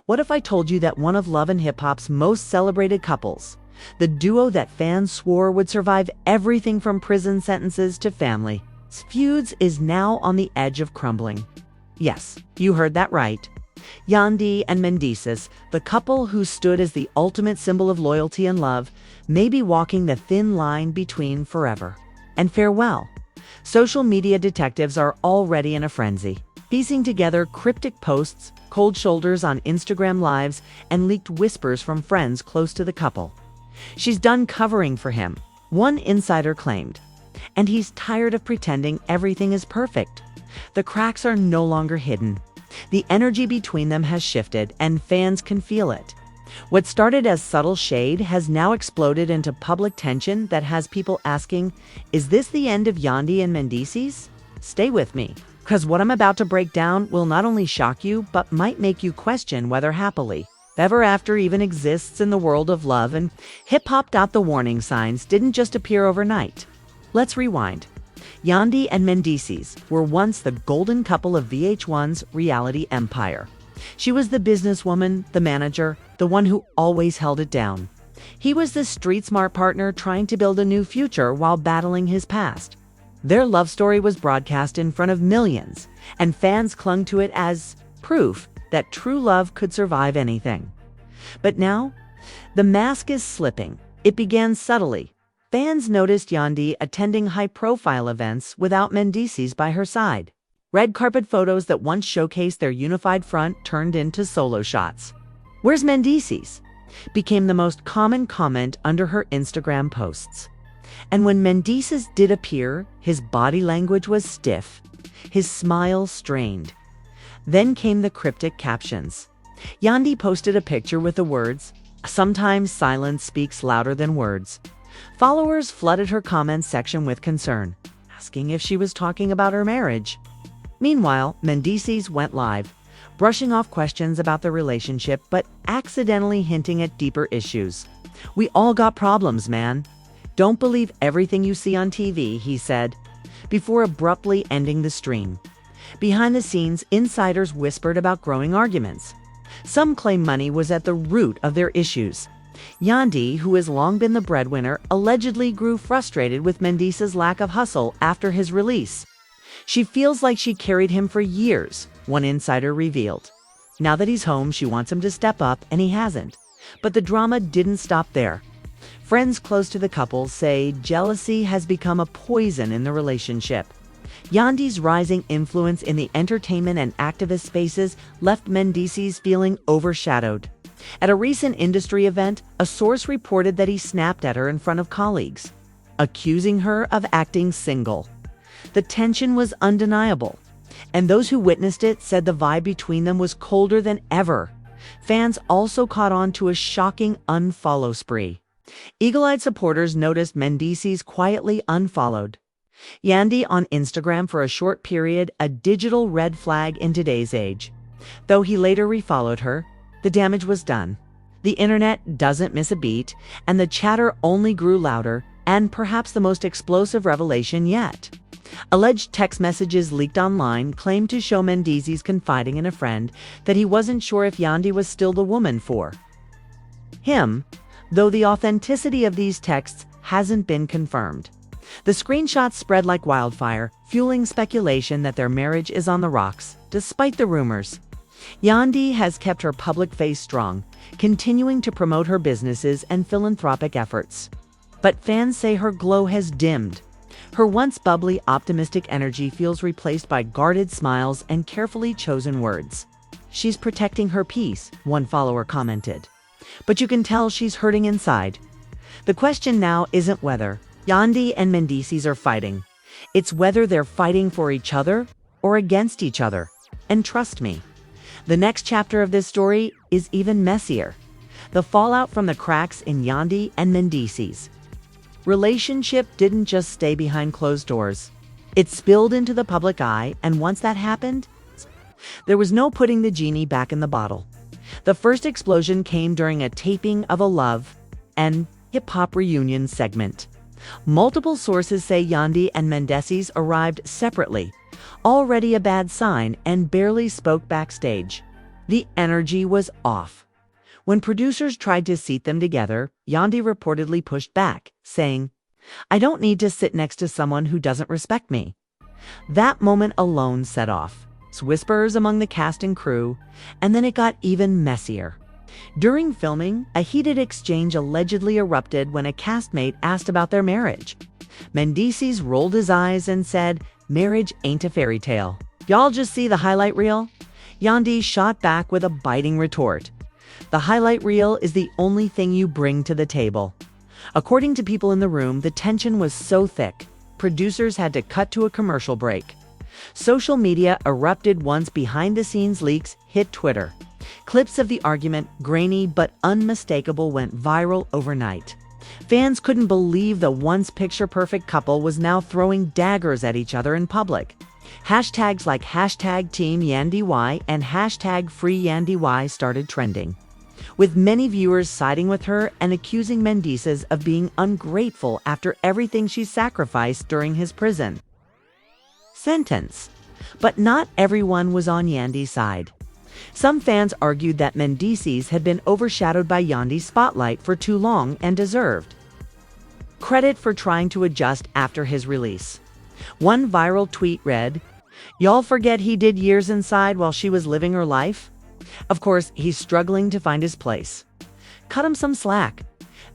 What if I told you that one of Love and Hip Hop's most celebrated couples, the duo that fans swore would survive everything from prison sentences to family feuds, is now on the edge of crumbling? Yes, you heard that right. Yandy and Mendeecees, the couple who stood as the ultimate symbol of loyalty and love, may be walking the thin line between forever and farewell. Social media detectives are already in a frenzy, piecing together cryptic posts, cold shoulders on Instagram Lives, and leaked whispers from friends close to the couple. She's done covering for him, one insider claimed, and he's tired of pretending everything is perfect. The cracks are no longer hidden. The energy between them has shifted, and fans can feel it. What started as subtle shade has now exploded into public tension that has people asking, is this the end of Yandy and Mendeecees? Stay with me, because what I'm about to break down will not only shock you, but might make you question whether happily ever after even exists in the world of love and hip-hop. The warning signs didn't just appear overnight. Let's rewind. Yandy and Mendeecees were once the golden couple of VH1's reality empire. She was the businesswoman, the manager, the one who always held it down. He was the street-smart partner trying to build a new future while battling his past. Their love story was broadcast in front of millions, and fans clung to it as proof that true love could survive anything. But now, the mask is slipping. It began subtly. Fans noticed Yandy attending high-profile events without Mendeecees by her side. Red carpet photos that once showcased their unified front turned into solo shots. "Where's Mendeecees?" became the most common comment under her Instagram posts. And when Mendeecees did appear, his body language was stiff, his smile strained. Then came the cryptic captions. Yandy posted a picture with the words, "Sometimes silence speaks louder than words." Followers flooded her comments section with concern, asking if she was talking about her marriage. Meanwhile, Mendeecees went live, brushing off questions about the relationship but accidentally hinting at deeper issues. "We all got problems, man. Don't believe everything you see on TV," he said, before abruptly ending the stream. Behind the scenes, insiders whispered about growing arguments. Some claim money was at the root of their issues. Yandy, who has long been the breadwinner, allegedly grew frustrated with Mendeecees' lack of hustle after his release. She feels like she carried him for years, one insider revealed. Now that he's home, she wants him to step up, and he hasn't. But the drama didn't stop there. Friends close to the couple say jealousy has become a poison in the relationship. Yandy's rising influence in the entertainment and activist spaces left Mendeecees feeling overshadowed. At a recent industry event, a source reported that he snapped at her in front of colleagues, accusing her of acting single. The tension was undeniable, and those who witnessed it said the vibe between them was colder than ever. Fans also caught on to a shocking unfollow spree. Eagle-eyed supporters noticed Mendeecees quietly unfollowed Yandy on Instagram for a short period, a digital red flag in today's age. Though he later refollowed her, the damage was done. The internet doesn't miss a beat, and the chatter only grew louder, and perhaps the most explosive revelation yet. Alleged text messages leaked online claimed to show Mendeecees confiding in a friend that he wasn't sure if Yandy was still the woman for him, though the authenticity of these texts hasn't been confirmed. The screenshots spread like wildfire, fueling speculation that their marriage is on the rocks, despite the rumors. Yandy has kept her public face strong, continuing to promote her businesses and philanthropic efforts. But fans say her glow has dimmed. Her once bubbly, optimistic energy feels replaced by guarded smiles and carefully chosen words. "She's protecting her peace," one follower commented. "But you can tell she's hurting inside." The question now isn't whether Yandy and Mendeecees are fighting. It's whether they're fighting for each other or against each other. And trust me, the next chapter of this story is even messier. The fallout from the cracks in Yandy and Mendeecees' relationship didn't just stay behind closed doors. It spilled into the public eye, and once that happened, there was no putting the genie back in the bottle. The first explosion came during a taping of a Love and Hip Hop reunion segment. Multiple sources say Yandy and Mendeecees arrived separately, already a bad sign, and barely spoke backstage. The energy was off. When producers tried to seat them together, Yandy reportedly pushed back, saying, "I don't need to sit next to someone who doesn't respect me." That moment alone set off whispers among the cast and crew, and then it got even messier. During filming, a heated exchange allegedly erupted when a castmate asked about their marriage. Mendeecees rolled his eyes and said, "Marriage ain't a fairy tale. Y'all just see the highlight reel?" Yandy shot back with a biting retort. "The highlight reel is the only thing you bring to the table." According to people in the room, the tension was so thick, producers had to cut to a commercial break. Social media erupted once behind-the-scenes leaks hit Twitter. Clips of the argument, grainy but unmistakable, went viral overnight. Fans couldn't believe the once picture-perfect couple was now throwing daggers at each other in public. Hashtags like #TeamYandyY and #FreeYandyY started trending, with many viewers siding with her and accusing Mendeecees of being ungrateful after everything she sacrificed during his prison sentence. But not everyone was on Yandy's side. Some fans argued that Mendeecees had been overshadowed by Yandy's spotlight for too long and deserved credit for trying to adjust after his release. One viral tweet read, "Y'all forget he did years inside while she was living her life? Of course, he's struggling to find his place. Cut him some slack."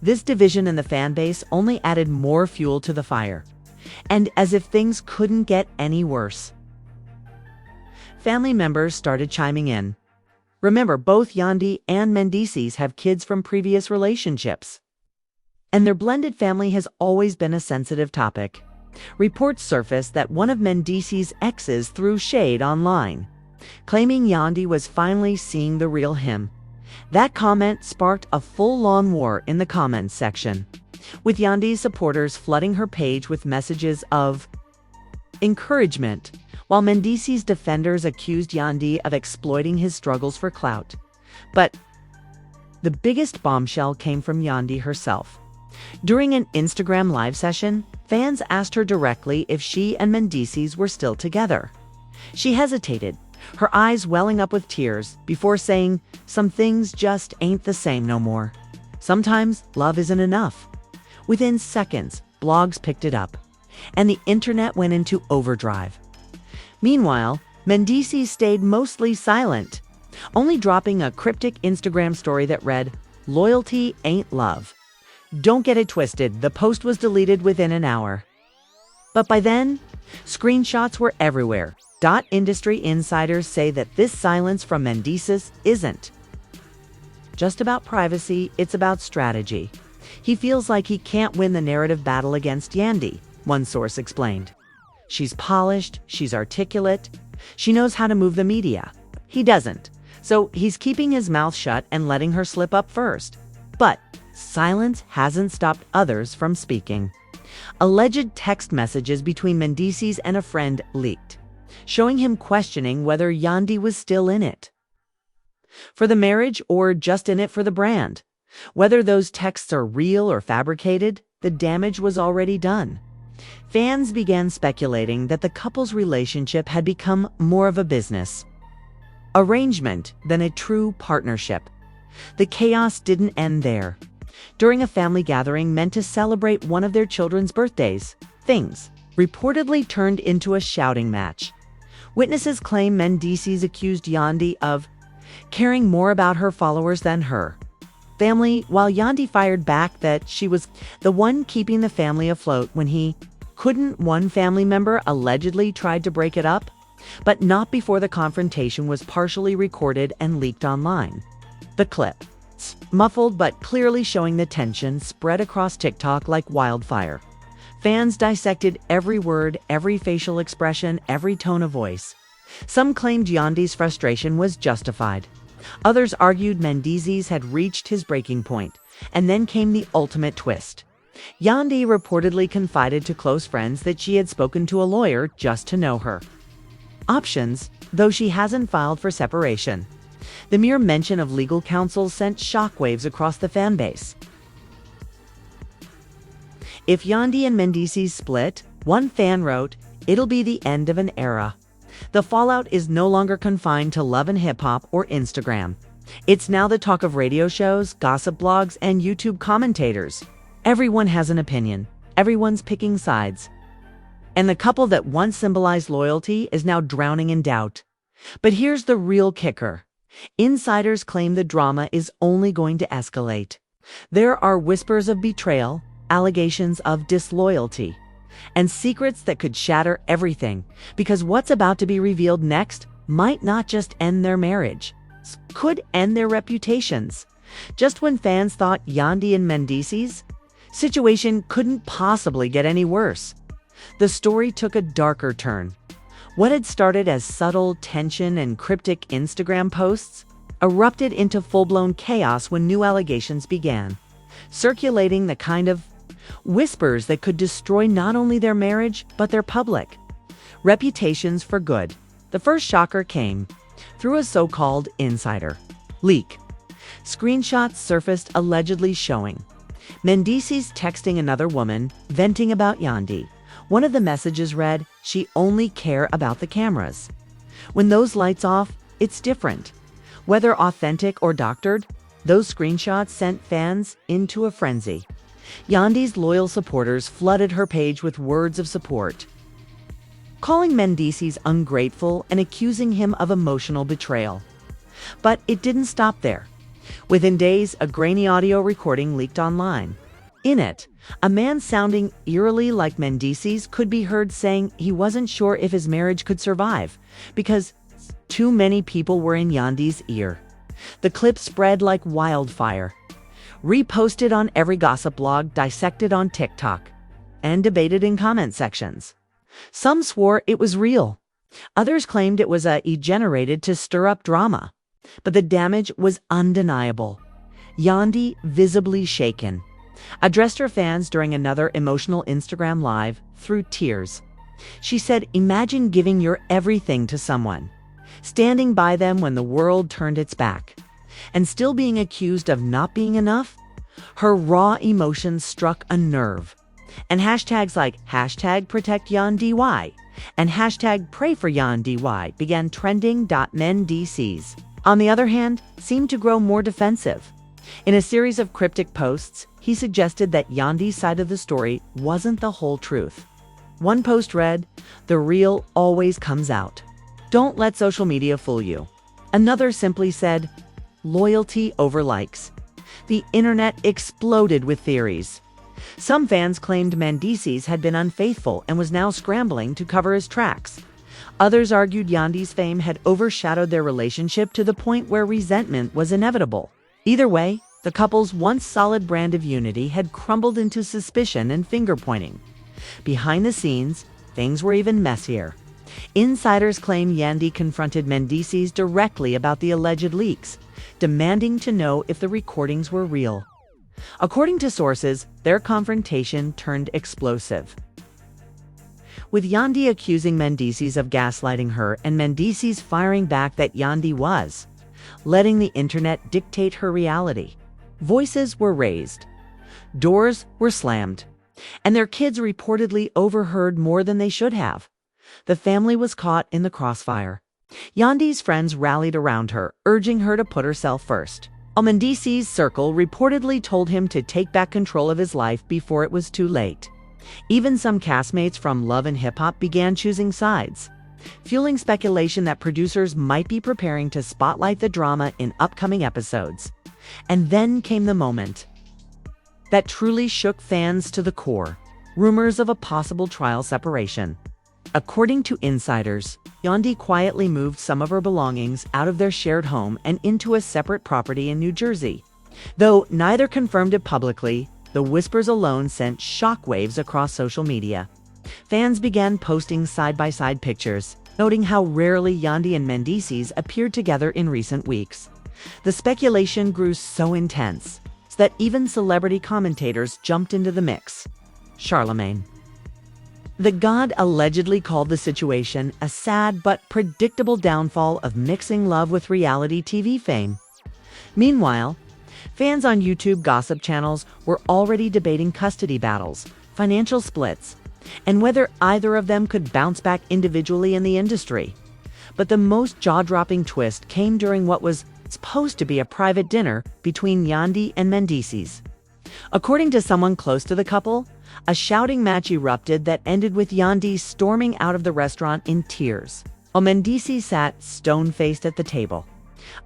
This division in the fan base only added more fuel to the fire. And as if things couldn't get any worse, family members started chiming in. Remember, both Yandy and Mendeecees have kids from previous relationships, and their blended family has always been a sensitive topic. Reports surfaced that one of Mendeecees' exes threw shade online, claiming Yandy was finally seeing the real him. That comment sparked a full-on war in the comments section, with Yandy's supporters flooding her page with messages of encouragement, while Mendeecees' defenders accused Yandy of exploiting his struggles for clout. But the biggest bombshell came from Yandy herself. During an Instagram live session, fans asked her directly if she and Mendeecees were still together. She hesitated, her eyes welling up with tears, before saying, "Some things just ain't the same no more. Sometimes love isn't enough." Within seconds, blogs picked it up, and the internet went into overdrive. Meanwhile, Mendeecees stayed mostly silent, only dropping a cryptic Instagram story that read, "Loyalty ain't love." Don't get it twisted, the post was deleted within an hour. But by then, screenshots were everywhere. Industry insiders say that this silence from Mendeecees isn't just about privacy, it's about strategy. He feels like he can't win the narrative battle against Yandy, one source explained. She's polished, she's articulate, she knows how to move the media. He doesn't, so he's keeping his mouth shut and letting her slip up first. But silence hasn't stopped others from speaking. Alleged text messages between Mendeecees and a friend leaked, showing him questioning whether Yandy was still in it for the marriage or just in it for the brand. Whether those texts are real or fabricated, the damage was already done. Fans began speculating that the couple's relationship had become more of a business arrangement than a true partnership. The chaos didn't end there. During a family gathering meant to celebrate one of their children's birthdays, things reportedly turned into a shouting match. Witnesses claim Mendeecees accused Yandy of caring more about her followers than her family, while Yandy fired back that she was the one keeping the family afloat when he couldn't. One family member allegedly tried to break it up, but not before the confrontation was partially recorded and leaked online. The clip, muffled but clearly showing the tension, spread across TikTok like wildfire. Fans dissected every word, every facial expression, every tone of voice. Some claimed Yandy's frustration was justified. Others argued Mendeecees had reached his breaking point, and then came the ultimate twist. Yandy reportedly confided to close friends that she had spoken to a lawyer just to know her options, though she hasn't filed for separation. The mere mention of legal counsel sent shockwaves across the fan base. If Yandy and Mendeecees split, one fan wrote, "It'll be the end of an era." The fallout is no longer confined to Love and Hip Hop or Instagram. It's now the talk of radio shows, gossip blogs, and YouTube commentators. Everyone has an opinion. Everyone's picking sides. And the couple that once symbolized loyalty is now drowning in doubt. But here's the real kicker. Insiders claim the drama is only going to escalate. There are whispers of betrayal, allegations of disloyalty, and secrets that could shatter everything, because what's about to be revealed next might not just end their marriage, could end their reputations. Just when fans thought Yandy and Mendeecees' situation couldn't possibly get any worse, the story took a darker turn. What had started as subtle tension and cryptic Instagram posts erupted into full-blown chaos when new allegations began, circulating the kind of whispers that could destroy not only their marriage, but their public reputations for good. The first shocker came through a so-called insider leak. Screenshots surfaced allegedly showing Mendeecees texting another woman, venting about Yandy. One of the messages read, "She only care about the cameras. When those lights off, it's different." Whether authentic or doctored, those screenshots sent fans into a frenzy. Yandy's loyal supporters flooded her page with words of support, calling Mendeecees ungrateful and accusing him of emotional betrayal. But it didn't stop there. Within days, a grainy audio recording leaked online. In it, a man sounding eerily like Mendeecees could be heard saying he wasn't sure if his marriage could survive because too many people were in Yandy's ear. The clip spread like wildfire, reposted on every gossip blog, dissected on TikTok, and debated in comment sections. Some swore it was real. Others claimed it was generated to stir up drama. But the damage was undeniable. Yandy, visibly shaken, addressed her fans during another emotional Instagram live through tears. She said, "Imagine giving your everything to someone, standing by them when the world turned its back, and still being accused of not being enough." Her raw emotions struck a nerve. And hashtags like #ProtectYandy and #PrayForYandy began trending. Mendeecees, on the other hand, seemed to grow more defensive. In a series of cryptic posts, he suggested that Yandy's side of the story wasn't the whole truth. One post read, "The real always comes out. Don't let social media fool you." Another simply said, "Loyalty over likes." The internet exploded with theories. Some fans claimed Mendeecees had been unfaithful and was now scrambling to cover his tracks. Others argued Yandy's fame had overshadowed their relationship to the point where resentment was inevitable. Either way, the couple's once solid brand of unity had crumbled into suspicion and finger-pointing. Behind the scenes, things were even messier. Insiders claim Yandy confronted Mendeecees directly about the alleged leaks, demanding to know if the recordings were real. According to sources, their confrontation turned explosive, with Yandy accusing Mendeecees of gaslighting her and Mendeecees firing back that Yandy was letting the internet dictate her reality. Voices were raised, doors were slammed, and their kids reportedly overheard more than they should have. The family was caught in the crossfire. Yandy's friends rallied around her, urging her to put herself first. Mendeecees' circle reportedly told him to take back control of his life before it was too late. Even some castmates from Love and Hip Hop began choosing sides, fueling speculation that producers might be preparing to spotlight the drama in upcoming episodes. And then came the moment that truly shook fans to the core: rumors of a possible trial separation. According to insiders, Yandy quietly moved some of her belongings out of their shared home and into a separate property in New Jersey. Though neither confirmed it publicly, the whispers alone sent shockwaves across social media. Fans began posting side-by-side pictures, noting how rarely Yandy and Mendeecees appeared together in recent weeks. The speculation grew so intense that even celebrity commentators jumped into the mix. Charlemagne, the god, allegedly called the situation a sad but predictable downfall of mixing love with reality TV fame. Meanwhile, fans on YouTube gossip channels were already debating custody battles, financial splits, and whether either of them could bounce back individually in the industry. But the most jaw-dropping twist came during what was supposed to be a private dinner between Yandy and Mendeecees. According to someone close to the couple, a shouting match erupted that ended with Yandy storming out of the restaurant in tears, while Mendeecees sat stone-faced at the table.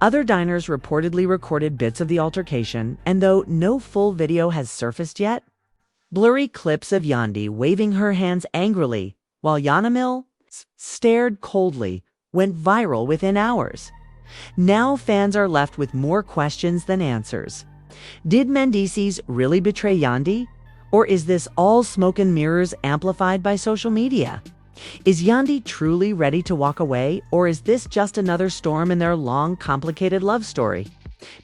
Other diners reportedly recorded bits of the altercation, and though no full video has surfaced yet, blurry clips of Yandy waving her hands angrily while Yanamil stared coldly went viral within hours. Now fans are left with more questions than answers. Did Mendeecees really betray Yandy? Or is this all smoke and mirrors amplified by social media? Is Yandy truly ready to walk away, or is this just another storm in their long, complicated love story?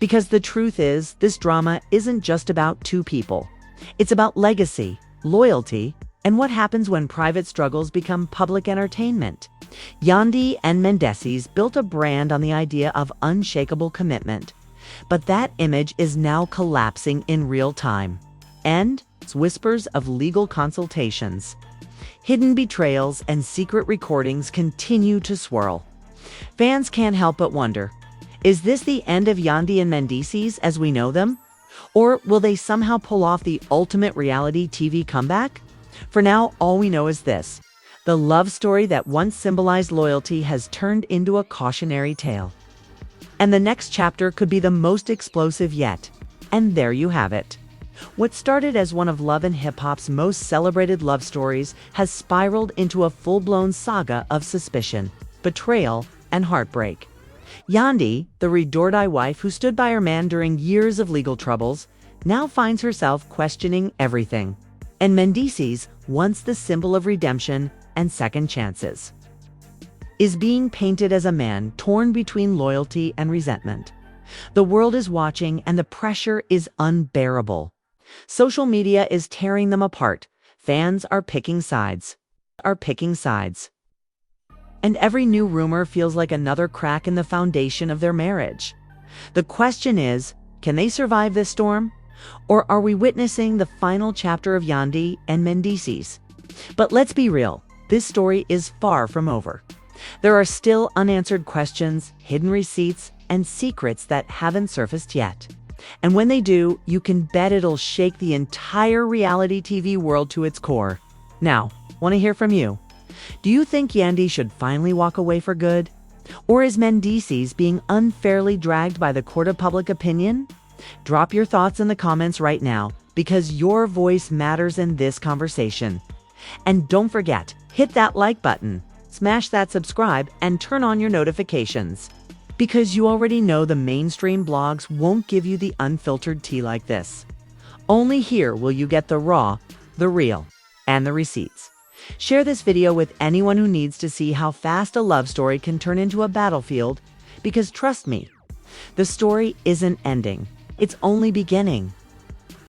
Because the truth is, this drama isn't just about two people. It's about legacy, loyalty, and what happens when private struggles become public entertainment. Yandy and Mendeecees built a brand on the idea of unshakable commitment. But that image is now collapsing in real time. And it's whispers of legal consultations. Hidden betrayals and secret recordings continue to swirl. Fans can't help but wonder, is this the end of Yandy and Mendeecees as we know them? Or will they somehow pull off the ultimate reality TV comeback? For now, all we know is this: the love story that once symbolized loyalty has turned into a cautionary tale. And the next chapter could be the most explosive yet. And there you have it. What started as one of Love and Hip Hop's most celebrated love stories has spiraled into a full-blown saga of suspicion, betrayal, and heartbreak. Yandy, the ride-or-die wife who stood by her man during years of legal troubles, now finds herself questioning everything. And Mendeecees, once the symbol of redemption and second chances, is being painted as a man torn between loyalty and resentment. The world is watching, and the pressure is unbearable. Social media is tearing them apart. Fans are picking sides. And every new rumor feels like another crack in the foundation of their marriage. The question is, can they survive this storm? Or are we witnessing the final chapter of Yandy and Mendeecees? But let's be real, this story is far from over. There are still unanswered questions, hidden receipts, and secrets that haven't surfaced yet. And when they do, you can bet it'll shake the entire reality TV world to its core. Now, want to hear from you. Do you think Yandy should finally walk away for good? Or is Mendeecees being unfairly dragged by the court of public opinion? Drop your thoughts in the comments right now, because your voice matters in this conversation. And don't forget, hit that like button, smash that subscribe, and turn on your notifications. Because you already know the mainstream blogs won't give you the unfiltered tea like this. Only here will you get the raw, the real, and the receipts. Share this video with anyone who needs to see how fast a love story can turn into a battlefield, because trust me, the story isn't ending. It's only beginning.